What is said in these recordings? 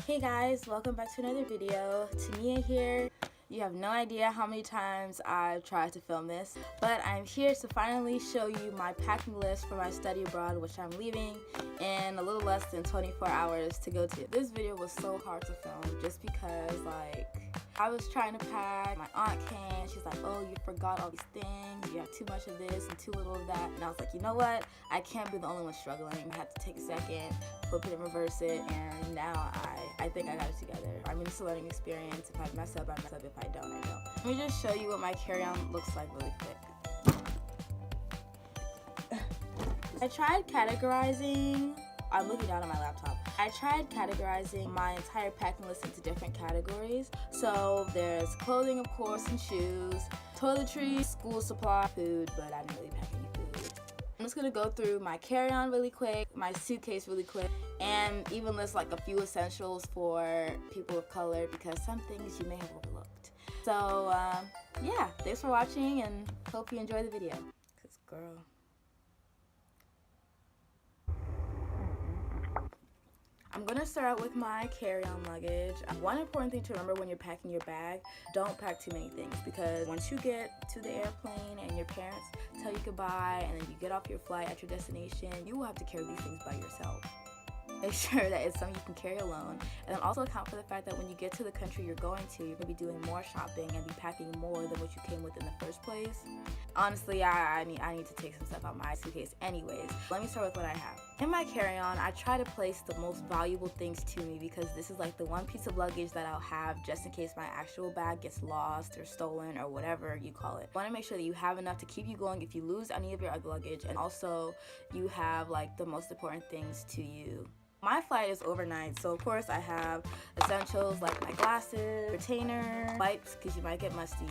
Hey guys, welcome back to another video. Tania here. You have no idea how many times I've tried to film this, but I'm here to finally show you my packing list for my study abroad, which I'm leaving in a little less than 24 hours to go to. This video was so hard to film just because I was trying to pack. My aunt came, she's like, oh, you forgot all these things, you have too much of this and too little of that. And I was like, you know what, I can't be the only one struggling. I had to take a second, flip it and reverse it, and now I think I got it together. I mean, it's a learning experience. If I mess up, I mess up. If I don't, I don't. Let me just show you what my carry-on looks like really quick. I tried categorizing, I'm looking down at my laptop. I tried categorizing my entire packing list into different categories. So there's clothing, of course, and shoes, toiletries, school supply, food, but I didn't really pack any food. I'm just gonna go through my carry-on really quick, my suitcase really quick, and even list like a few essentials for people of color because some things you may have overlooked. So yeah, thanks for watching and hope you enjoy the video. 'Cause girl. I'm gonna start out with my carry-on luggage. One important thing to remember when you're packing your bag, don't pack too many things, because once you get to the airplane and your parents tell you goodbye and then you get off your flight at your destination, you will have to carry these things by yourself. Make sure that it's something you can carry alone, and then also account for the fact that when you get to the country you're going to, you're going to be doing more shopping and be packing more than what you came with in the first place. Honestly, I need to take some stuff out of my suitcase anyways. Let me start with what I have. In my carry-on, I try to place the most valuable things to me because this is like the one piece of luggage that I'll have just in case my actual bag gets lost or stolen or whatever you call it. I want to make sure that you have enough to keep you going if you lose any of your other luggage, and also you have like the most important things to you. My flight is overnight, so of course I have essentials like my glasses, retainer, wipes because you might get musty,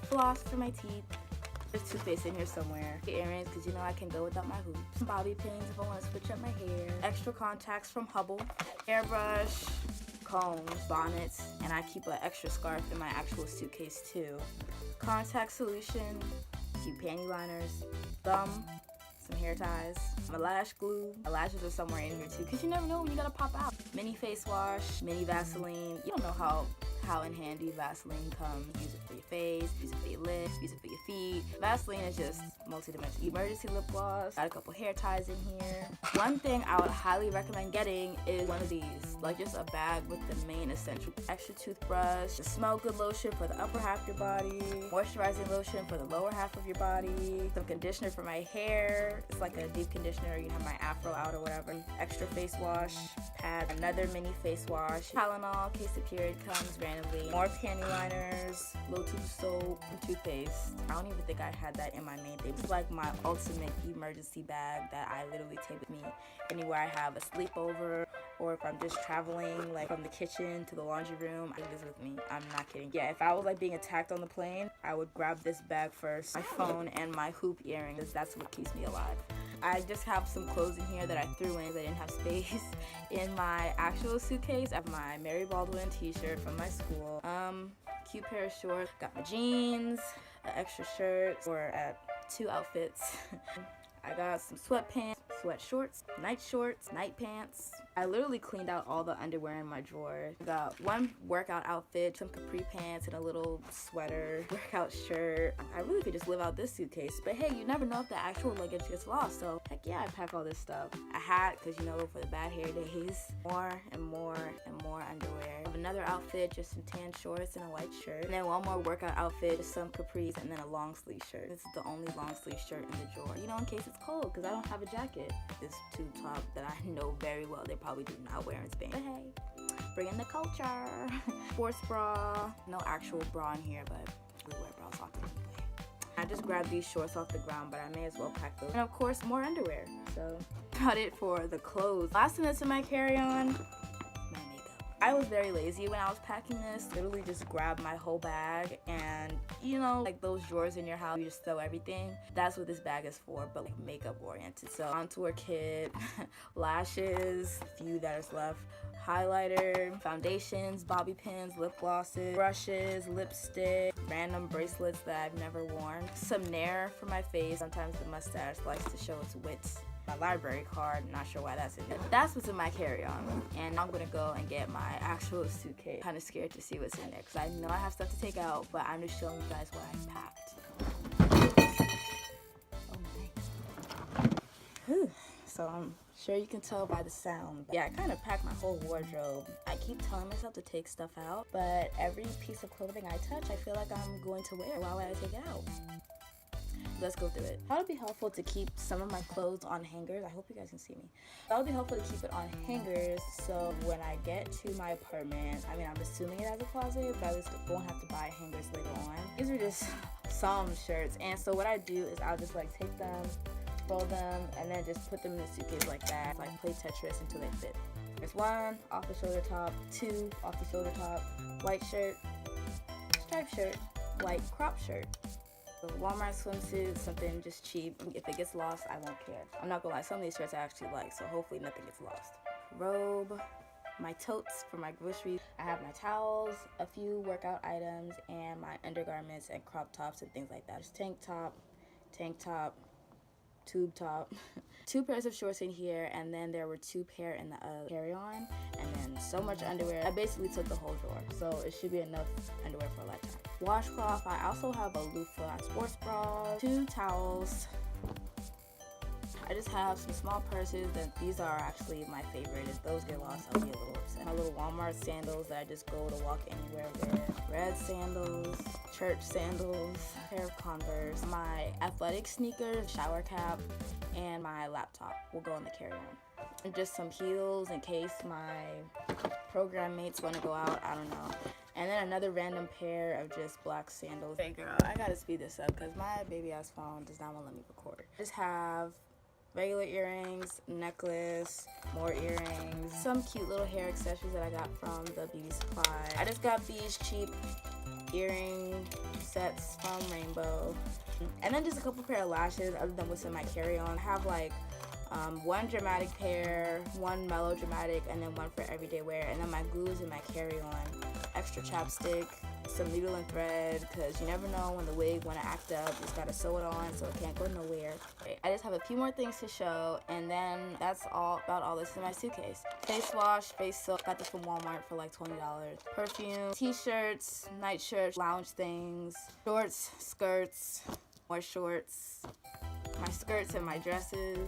floss for my teeth, there's toothpaste in here somewhere, earrings because you know I can go without my hoops, some bobby pins if I want to switch up my hair, extra contacts from Hubble, airbrush, combs, bonnets, and I keep an extra scarf in my actual suitcase too, contact solution, a few panty liners, gum, some hair ties, my lash glue. My lashes are somewhere in here too because you never know when you gotta pop out. Mini face wash, mini Vaseline. You don't know how in handy Vaseline comes. Use it for your face, use it for your lips, use it for your feet. Vaseline is just multi-dimensional. Emergency lip gloss. Got a couple hair ties in here. One thing I would highly recommend getting is one of these, like just a bag with the main essential. Extra toothbrush, the smell good lotion for the upper half of your body, moisturizing lotion for the lower half of your body, some conditioner for my hair. It's like a deep conditioner. You have my afro out or whatever. Extra face wash, pad, another mini face wash, Tylenol in case the period comes randomly, more panty liners, low tube soap, and toothpaste. I don't even think I had that in my main thing. It's like my ultimate emergency bag that I literally take with me anywhere I have a sleepover, or if I'm just traveling like from the kitchen to the laundry room. I take this with me. I'm not kidding. Yeah, if I was like being attacked on the plane, I would grab this bag first, my phone and my hoop earrings. That's what keeps me alive. I just have some clothes in here that I threw in because I didn't have space in my actual suitcase. I have my Mary Baldwin t-shirt from my school, cute pair of shorts, got my jeans, an extra shirt, or at 2 outfits. I got some sweatpants, sweat shorts, night pants. I literally cleaned out all the underwear in my drawer. I got one workout outfit, some capri pants, and a little sweater, workout shirt. I really could just live out this suitcase, but hey, you never know if the actual luggage gets lost, so heck yeah, I pack all this stuff. A hat, because you know, for the bad hair days. More and more and more underwear. I have another outfit, just some tan shorts and a white shirt. And then one more workout outfit, just some capris, and then a long sleeve shirt. This is the only long sleeve shirt in the drawer, you know, in case it's cold, because I don't have a jacket. This tube top that I know very well they probably do not wear in Spain, but hey, bring in the culture. Sports bra, no actual bra in here, but we wear bras often anyway. I just grabbed these shorts off the ground, but I may as well pack those, and of course more underwear. So got it for the clothes. Last thing that's in my carry-on, my makeup. I was very lazy when I was packing this. Literally just grabbed my whole bag, and you know, like those drawers in your house, you just throw everything. That's what this bag is for, but like makeup oriented. So contour kit, lashes, few that is left, highlighter, foundations, bobby pins, lip glosses, brushes, lipstick, random bracelets that I've never worn, some nair for my face. Sometimes the mustache likes to show its wits my library card. Not sure why that's in there. That's what's in my carry-on. And I'm gonna go and get my actual suitcase. Kind of scared to see what's in there because I know I have stuff to take out, but I'm just showing you guys what I packed. Oh my. Whew. So I'm sure you can tell by the sound. Yeah, I kind of packed my whole wardrobe. I keep telling myself to take stuff out, but every piece of clothing I touch, I feel like I'm going to wear. Why would I take it out? Let's go through it. That would be helpful to keep some of my clothes on hangers. I hope you guys can see me. That would be helpful to keep it on hangers, so when I get to my apartment, I mean, I'm assuming it has a closet, but at least I won't have to buy hangers later on. These are just some shirts, and so what I do is I'll just like take them, fold them, and then just put them in the suitcase like that. Like play Tetris until they fit. There's one off the shoulder top, two off the shoulder top, white shirt, striped shirt, white crop shirt. The Walmart swimsuit, something just cheap. If it gets lost, I won't care. I'm not gonna lie, some of these shirts I actually like, so hopefully nothing gets lost. Robe, my totes for my groceries. I have my towels, a few workout items, and my undergarments and crop tops and things like that. Just tank top, tube top, 2 pairs of shorts in here, and then there were 2 pair in the carry-on, and then so much underwear. I basically took the whole drawer, so it should be enough underwear for a lifetime. Washcloth, I also have a loofah sports bra, 2 towels. I just have some small purses, and these are actually my favorite. If those get lost, I'll be a little upset. My little Walmart sandals that I just go to walk anywhere with. Red sandals, church sandals, pair of Converse, my athletic sneakers, shower cap, and my laptop will go in the carry-on. And just some heels in case my program mates want to go out, I don't know. And then another random pair of just black sandals. Hey girl, I gotta speed this up because my baby ass phone does not want to let me record. I just have regular earrings, necklace, more earrings, some cute little hair accessories that I got from the beauty supply. I just got these cheap earring sets from Rainbow. And then just a couple pair of lashes other than what's in my carry-on. I have like one dramatic pair, one melodramatic, and then one for everyday wear. And then my glues in my carry-on. Extra chapstick, some needle and thread, because you never know when the wig want to act up. You just gotta sew it on so it can't go nowhere. I just have a few more things to show, and then that's about all this in my suitcase. Face wash, face soap, got this from Walmart for like $20. Perfume, t-shirts, night shirts, lounge things, shorts, skirts, more shorts, my skirts and my dresses.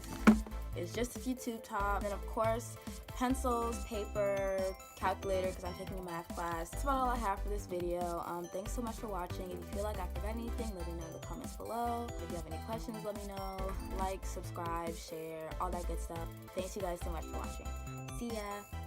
It's just a few tube tops, and of course, pencils, paper, calculator, because I'm taking a math class. That's about all I have for this video. Thanks so much for watching. If you feel like I forgot anything, let me know in the comments below. If you have any questions, let me know. Like, subscribe, share, all that good stuff. Thanks you guys so much for watching. See ya!